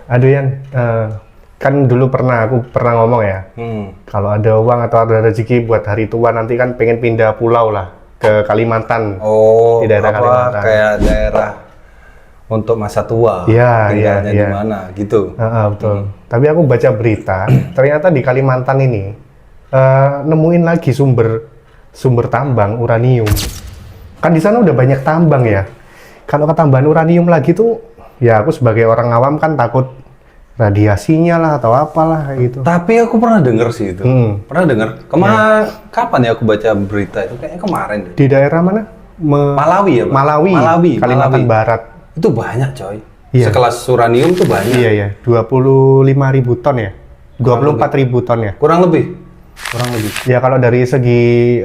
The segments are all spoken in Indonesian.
Aduh Yan, kan dulu aku pernah ngomong ya, kalau ada uang atau ada rezeki buat hari tua nanti kan pengen pindah pulau lah ke Kalimantan. Oh, di daerah Kalimantan. Kayak daerah untuk masa tua, Iya, tinggalnya iya. di mana gitu. Betul. Tapi aku baca berita, ternyata di Kalimantan ini nemuin lagi sumber tambang uranium. Kan di sana udah banyak tambang ya. Kalau ketambahan uranium lagi tuh, ya aku sebagai orang awam kan takut radiasinya lah atau apalah kayak gitu. Tapi aku pernah dengar sih itu. Pernah dengar. Kapan ya aku baca berita itu? Kayaknya kemarin deh. Di daerah mana? Malawi ya, Pak? Malawi, Kalimantan Barat. Itu banyak, coy. Iya. Sekelas uranium tuh banyak. Iya, iya. 25.000 ton ya? 24.000 ton ya? Kurang lebih. Ya kalau dari segi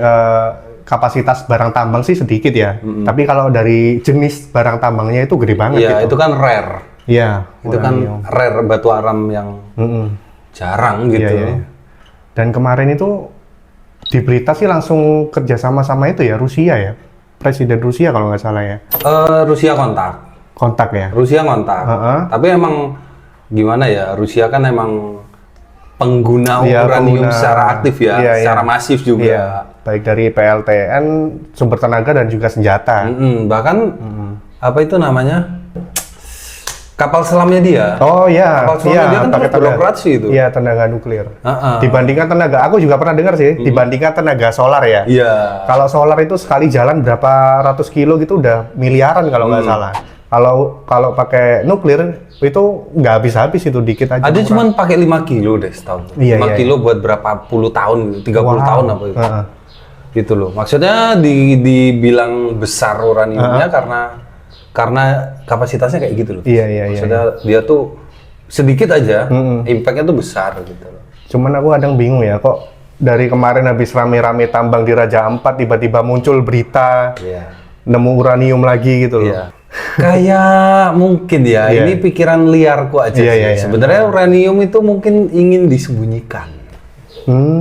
kapasitas barang tambang sih sedikit ya. Tapi kalau dari jenis barang tambangnya itu gede banget Iya, gitu. itu kan rare. Iya, Itu kan rare batu aram yang jarang gitu. Iya, iya. Dan kemarin itu di berita sih langsung kerjasama sama itu ya, Rusia ya. Presiden Rusia kalau nggak salah ya. Rusia kontak ya. Rusia kontak. Tapi emang gimana ya? Rusia kan emang pengguna uranium secara aktif ya, secara masif juga. Iya. Baik dari PLTN, sumber tenaga dan juga senjata. Bahkan apa itu namanya? Kapal selamnya dia. Oh iya. Kapal selamnya dia kan terus beroperasi itu. Iya, tenaga nuklir. Dibandingkan tenaga, aku juga pernah dengar sih, dibandingkan tenaga solar ya. Iya. Kalau solar itu sekali jalan berapa ratus kilo gitu udah miliaran kalau nggak salah. Kalau pakai nuklir itu nggak habis-habis, itu dikit aja. Ada cuman pakai 5 kilo deh setahun. Iya, 5 kilo buat berapa puluh tahun gitu, 30 tahun apa gitu. Gitu loh. Maksudnya dibilang besar uraniumnya karena kapasitasnya kayak gitu loh. Iya. Maksudnya dia tuh sedikit aja, impact-nya tuh besar gitu loh. Cuman aku kadang bingung ya, kok dari kemarin habis rame-rame tambang di Raja Ampat tiba-tiba muncul berita nemu uranium lagi gitu loh. Iya. Kayak mungkin ya, ini pikiran liarku aja sih. Sebenarnya uranium itu mungkin ingin disembunyikan.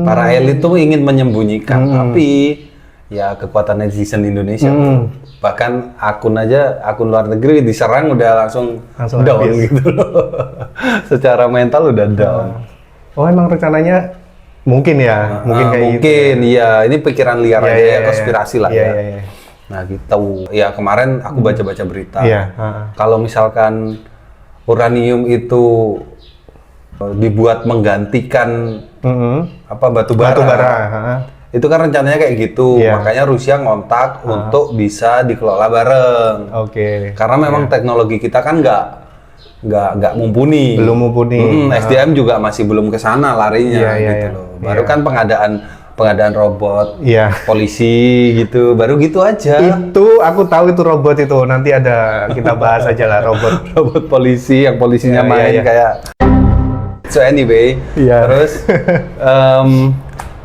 Para elit tuh ingin menyembunyikan, tapi ya kekuatan netizen Indonesia. Bahkan akun luar negeri diserang udah langsung down gitu loh. Secara mental udah down. Oh, emang rencananya mungkin ya, kayak gitu. Iya, ini pikiran liar aja ya, konspirasi lah ya. Iya. Nah gitu. Ya kemarin aku baca-baca berita. Iya. Kalau misalkan uranium itu dibuat menggantikan batu bara. Itu kan rencananya kayak gitu. Makanya Rusia ngontak untuk bisa dikelola bareng. Oke. Karena memang teknologi kita kan nggak mumpuni. Belum mumpuni. SDM juga masih belum ke sana larinya gitu loh. Baru kan pengadaan robot, polisi gitu, baru gitu aja. Itu aku tahu itu robot itu, nanti ada kita bahas aja lah robot polisi yang polisinya main kayak. So anyway, terus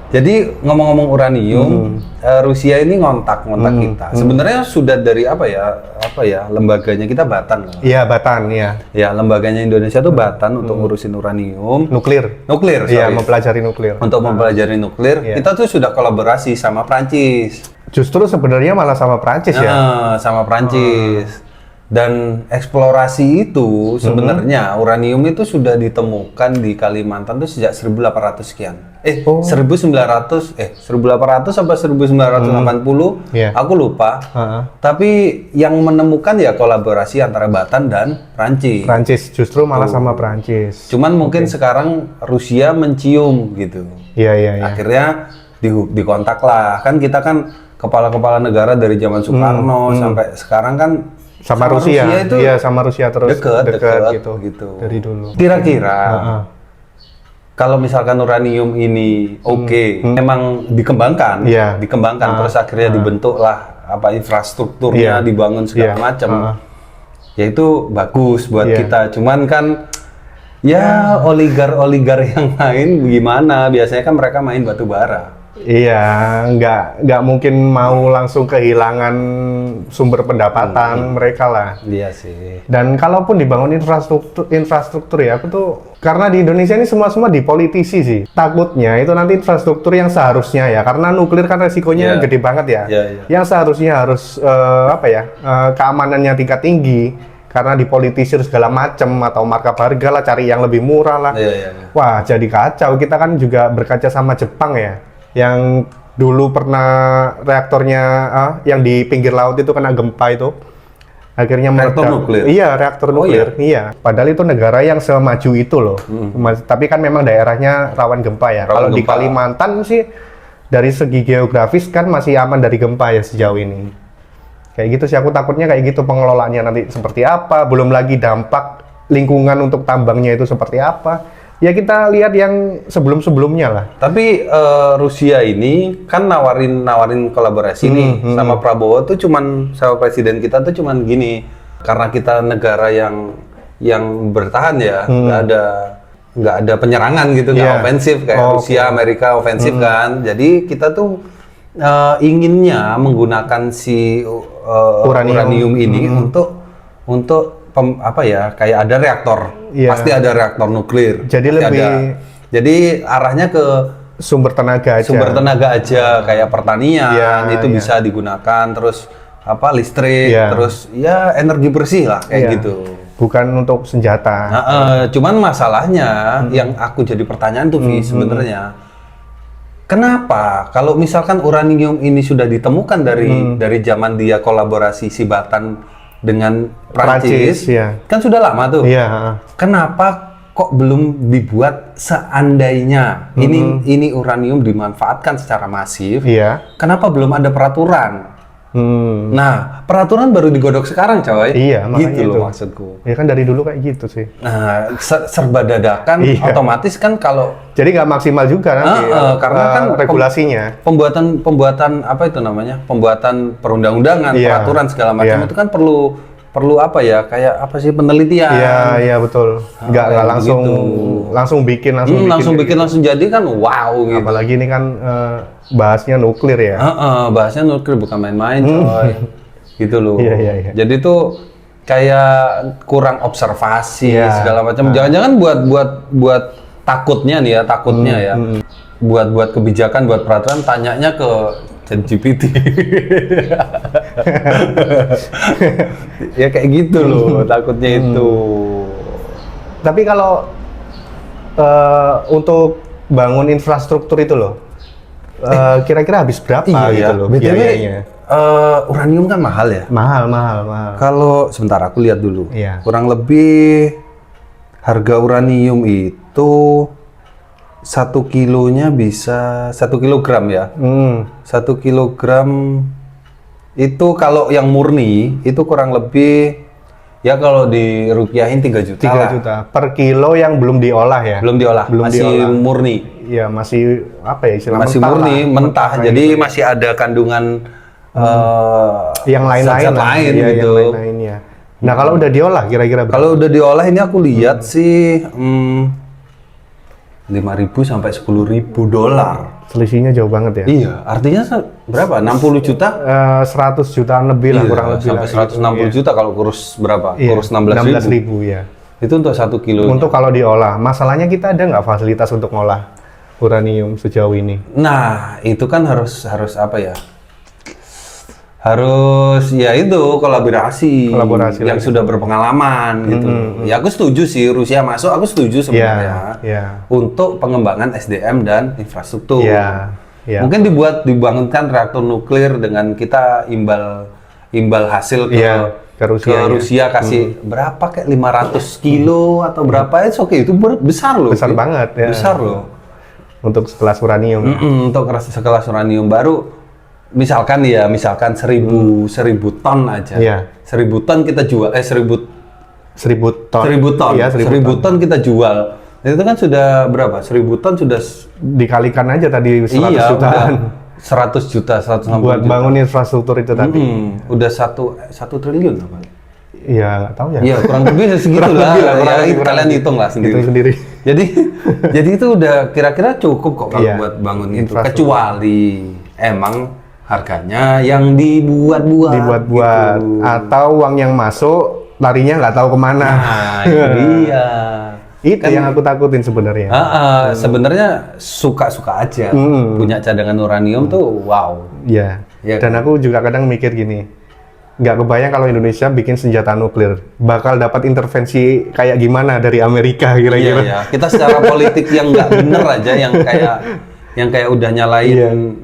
jadi ngomong-ngomong uranium, Rusia ini ngontak kita. Sebenarnya sudah dari apa ya lembaganya kita Batan. Iya, Batan ya. Ya, lembaganya Indonesia tuh Batan untuk ngurusin uranium. Nuklir. Iya, mempelajari nuklir. Untuk mempelajari nuklir, kita tuh sudah kolaborasi sama Prancis. Justru sebenarnya malah sama Prancis ya. Sama Prancis. Dan eksplorasi itu sebenarnya uranium itu sudah ditemukan di Kalimantan tuh sejak 1800 sekian. 1800 sampai 1980, aku lupa. Tapi yang menemukan ya kolaborasi antara Batan dan Prancis. Prancis justru malah sama Prancis. Cuman mungkin sekarang Rusia mencium gitu. Iya. Akhirnya dikontak lah. Kan kita kan kepala-kepala negara dari zaman Soekarno sampai sekarang kan sama Rusia itu sama Rusia terus dekat gitu dari dulu. Kira-kira kalau misalkan uranium ini memang dikembangkan terus akhirnya dibentuklah infrastrukturnya dibangun segala macam, ya itu bagus buat kita. Cuman kan ya oligar yang main gimana, biasanya kan mereka main batu bara. Iya, nggak mungkin mau langsung kehilangan sumber pendapatan mereka lah. Iya sih. Dan kalaupun dibangun infrastruktur ya, aku tuh karena di Indonesia ini semua dipolitisi sih. Takutnya itu nanti infrastruktur yang seharusnya ya, karena nuklir kan resikonya gede banget ya. Yang seharusnya harus keamanannya tingkat tinggi. karena dipolitisir segala macam atau markup harga lah, cari yang lebih murah lah. Wah, jadi kacau. Kita kan juga berkaca sama Jepang ya, yang dulu pernah reaktornya yang di pinggir laut itu kena gempa itu. Akhirnya reaktor nuklir. Iya, reaktor nuklir. Iya. Padahal itu negara yang semaju itu loh. Tapi kan memang daerahnya rawan gempa ya. Kalau di Kalimantan sih dari segi geografis kan masih aman dari gempa ya sejauh ini. Kayak gitu sih, aku takutnya kayak gitu pengelolaannya nanti seperti apa. Belum lagi dampak lingkungan untuk tambangnya itu seperti apa. Ya kita lihat yang sebelum-sebelumnya lah. Tapi Rusia ini kan nawarin kolaborasi nih sama Prabowo tuh sama presiden kita tuh cuman gini, karena kita negara yang bertahan ya, nggak ada penyerangan gitu, nggak ofensif kayak Rusia, Amerika ofensif kan. Jadi kita tuh inginnya menggunakan si uranium ini untuk kayak ada reaktor, pasti ada reaktor nuklir. Jadi arahnya ke sumber tenaga aja, kayak pertanian itu bisa digunakan, terus listrik, terus ya energi bersih lah kayak gitu. Bukan untuk senjata. Cuman masalahnya yang aku jadi pertanyaan tuh sebenarnya, kenapa kalau misalkan uranium ini sudah ditemukan dari zaman dia kolaborasi si Batan dengan Prancis kan sudah lama tuh. Kenapa kok belum dibuat seandainya ini uranium dimanfaatkan secara masif? Kenapa belum ada peraturan? Nah, peraturan baru digodok sekarang, coy. Iya, makanya gitu loh maksudku. Ya kan dari dulu kayak gitu sih. Nah, serba dadakan, otomatis kan kalau jadi nggak maksimal juga nanti karena kan regulasinya. Pembuatan apa itu namanya? Pembuatan perundang-undangan, peraturan segala macam itu kan perlu kayak apa sih, penelitian. Iya betul. Nggak langsung bikin langsung jadi kan wow gitu. Apalagi ini kan bahasnya nuklir ya. Bahasnya nuklir bukan main-main, coy. Gitu loh. Iya. Jadi tuh kayak kurang observasi segala macam. Jangan-jangan buat takutnya nih ya, buat kebijakan, buat peraturan, tanyanya ke ChatGPT. Ya kayak gitu loh, takutnya itu. Tapi kalau untuk bangun infrastruktur itu loh, kira-kira habis berapa gitu loh biayanya? Uranium kan mahal ya? Mahal. Kalau sebentar aku lihat dulu. Kurang lebih harga uranium itu 1 kilonya bisa 1 kilogram ya. 1 kilogram itu kalau yang murni itu kurang lebih ya kalau dirupiahin 3 juta. 3 juta per kilo yang belum diolah ya. Belum diolah, masih murni. Ya masih apa ya istilahnya? Masih murni, mentah. Jadi masih ada kandungan yang lain-lain gitu. Yang lain-lainnya. Nah, kalau udah diolah kira-kira berapa? Kalau udah diolah ini aku lihat sih 5.000 sampai 10.000 dolar. Selisihnya jauh banget ya? Iya, artinya berapa? 60 juta? 100 jutaan lebih lah, kurang lebih sampai 160 juta kalau kurus berapa? Kurus 16.000 ya. Itu untuk 1 kilo. Untuk kalau diolah, masalahnya kita ada nggak fasilitas untuk ngolah uranium sejauh ini? Nah, itu kan harus apa ya? Harus ya itu kolaborasi yang sudah berpengalaman gitu. Ya aku setuju sih Rusia masuk, aku setuju sebenarnya untuk pengembangan SDM dan infrastruktur. Mungkin dibangunkan reaktor nuklir dengan kita imbal hasil ke Rusia kasih berapa kayak 500 kilo atau berapa itu itu besar loh. Besar banget ya. Besar loh. Untuk sekelas uranium. Untuk sekelas uranium baru. Misalkan 1000 ton aja. 1000 ton kita jual 1000 ton. 1000 ton kita jual. Itu kan sudah berapa? 1000 ton sudah dikalikan aja tadi 100 jutaan. 100 juta, 160 buat juta. bangun infrastruktur itu tadi. Udah 1 triliun apa? Iya, nggak tahu ya. Iya, kurang lebih segitu lah. Kalian hitung lah sendiri. Jadi itu udah kira-kira cukup kok kalau buat bangun itu. Kecuali emang harganya yang dibuat-buat gitu. Atau uang yang masuk larinya nggak tahu kemana. Nah, iya. Itu kan, yang aku takutin sebenarnya. Sebenarnya suka-suka aja punya cadangan uranium tuh wow. Iya. Dan aku juga kadang mikir gini, nggak kebayang kalau Indonesia bikin senjata nuklir. Bakal dapat intervensi kayak gimana dari Amerika kira-kira. Iya. Kita secara politik yang nggak bener aja, yang kayak udah nyalain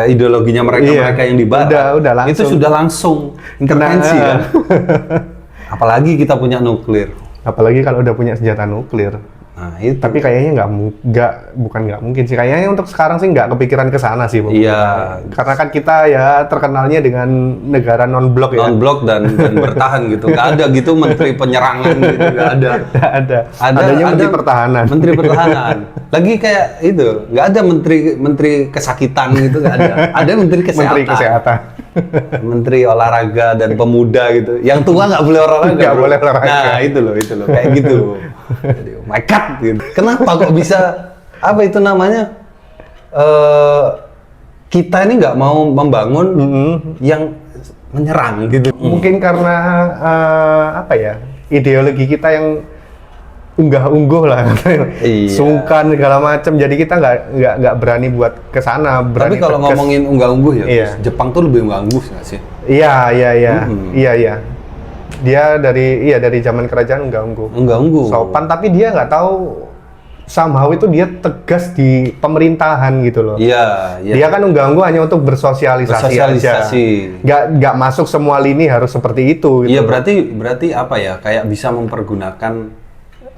ideologinya mereka yang di barat. Udah langsung. Itu sudah langsung intervensi kan. Apalagi kita punya nuklir. Apalagi kalau udah punya senjata nuklir. Nah, itu. Tapi kayaknya bukan nggak mungkin sih. Kayaknya untuk sekarang sih nggak kepikiran ke sana sih. Iya. Karena kan kita ya terkenalnya dengan negara non-blok ya. Non-blok dan bertahan gitu. Nggak ada gitu menteri penyerangan gitu. Nggak ada. Nggak ada. Adanya menteri pertahanan. Menteri pertahanan. Lagi kayak itu. Nggak ada menteri kesakitan gitu. Nggak ada. Ada menteri kesehatan. Menteri kesehatan. Menteri olahraga dan pemuda gitu. Yang tua nggak boleh olahraga. Nggak boleh olahraga. Nah itu loh. Kayak gitu. Jadi, oh my God, gitu. Kenapa kok bisa apa itu namanya? Kita ini nggak mau membangun yang menyerang gitu. Mungkin karena apa ya? Ideologi kita yang unggah-ungguh lah, Iya. sungkan segala macam. Jadi kita nggak berani buat ke sana. Tapi kalau tegas. ngomongin unggah-ungguh ya, Iya. Jepang tuh lebih unggah-ungguh nggak sih? Iya. Dia dari zaman kerajaan unggah-ungguh. Unggah-ungguh. Sopan, tapi dia nggak tahu somehow itu dia tegas di pemerintahan gitu loh. Iya. Dia kan unggah-ungguh hanya untuk bersosialisasi aja. Nggak masuk semua lini harus seperti itu. Gitu. Iya, berarti apa ya? Kayak bisa mempergunakan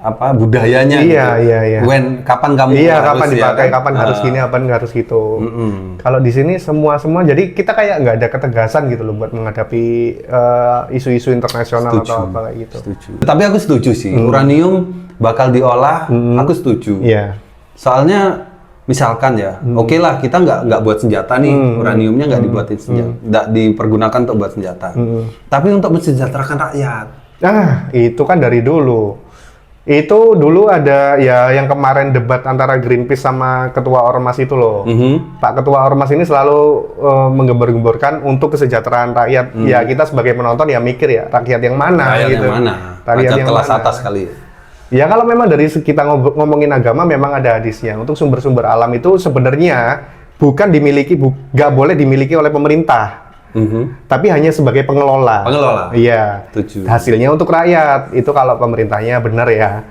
apa budayanya Iya. Kapan kamu kapan harus dipakai, ya, kan? kapan harus gini, kapan nggak harus gitu. Kalau di sini semua jadi kita kayak nggak ada ketegasan gitu loh buat menghadapi isu-isu internasional atau apa kayak gitu. Setuju. Tapi aku setuju sih, uranium bakal diolah, aku setuju. Iya. Soalnya misalkan ya, oke lah kita nggak buat senjata nih, uraniumnya nggak dibuatin senjata, nggak dipergunakan untuk buat senjata. Tapi untuk mensejahterakan rakyat. Nah, itu kan dari dulu. Itu dulu ada ya yang kemarin debat antara Greenpeace sama ketua Ormas itu loh. Pak ketua Ormas ini selalu menggembar-gemborkan untuk kesejahteraan rakyat. Ya kita sebagai penonton ya mikir ya rakyat yang mana Rakyat gitu. yang mana? Rakyat yang kelas mana? atas kali. Ya kalau memang dari kita ngomongin agama memang ada hadisnya. Untuk sumber-sumber alam itu sebenarnya bukan nggak boleh dimiliki oleh pemerintah. Tapi hanya sebagai pengelola. Iya. Setuju. Hasilnya untuk rakyat. Itu kalau pemerintahnya benar ya.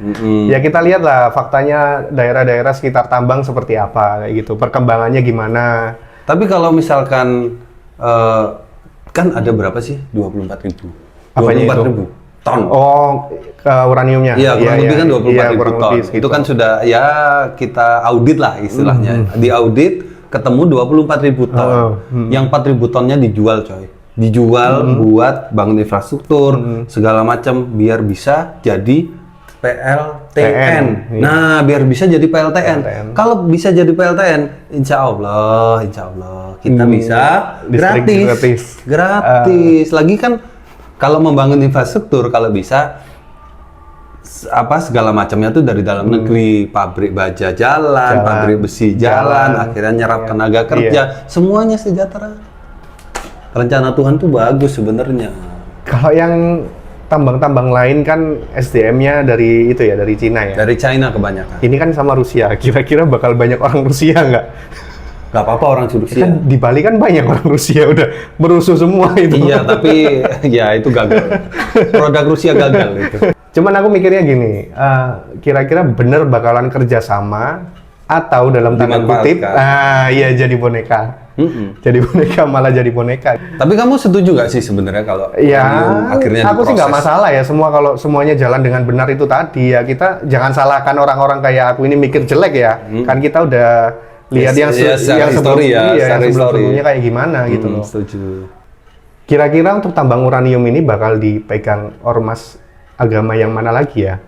Ya kita lihat lah faktanya daerah-daerah sekitar tambang seperti apa kayak gitu. Perkembangannya gimana. Tapi kalau misalkan kan ada berapa sih? 24.000. Apanya 24.000 ton. Oh, uraniumnya. Iya, kurang lebih kan 24.000 ton. segitu. Itu kan sudah ya kita audit lah istilahnya. Di audit ketemu 24.000 ton. Yang 4.000 tonnya dijual, coy. Dijual buat bangun infrastruktur, segala macam biar bisa jadi PLTN. Nah, biar bisa jadi PLTN. Kalau bisa jadi PLTN, insya Allah kita bisa gratis. Lagi kan kalau membangun infrastruktur, kalau bisa segala macamnya tuh dari dalam negeri, pabrik baja jalan, pabrik besi jalan, akhirnya nyerap tenaga kerja, semuanya sejahtera. Rencana Tuhan tuh bagus sebenarnya. Kalau yang tambang-tambang lain kan SDM-nya dari Cina ya. Dari China kebanyakan. Ini kan sama Rusia. Kira-kira bakal banyak orang Rusia nggak? Gak apa-apa orang Rusia. Kan di Bali kan banyak orang Rusia udah merusuh semua itu. Iya, tapi ya itu gagal. Produk Rusia gagal itu. Cuman aku mikirnya gini, kira-kira bener bakalan kerjasama atau dalam tanda kutip, jadi boneka. Jadi boneka malah jadi boneka. Tapi kamu setuju nggak sih sebenarnya kalau akhirnya aku sih nggak masalah ya kalau semuanya jalan dengan benar itu tadi ya kita jangan salahkan orang-orang kayak aku ini mikir jelek ya. Kan kita udah lihat yang sebelumnya kayak gimana gitu loh. Setuju. Kira-kira untuk tambang uranium ini bakal dipegang ormas agama yang mana lagi ya?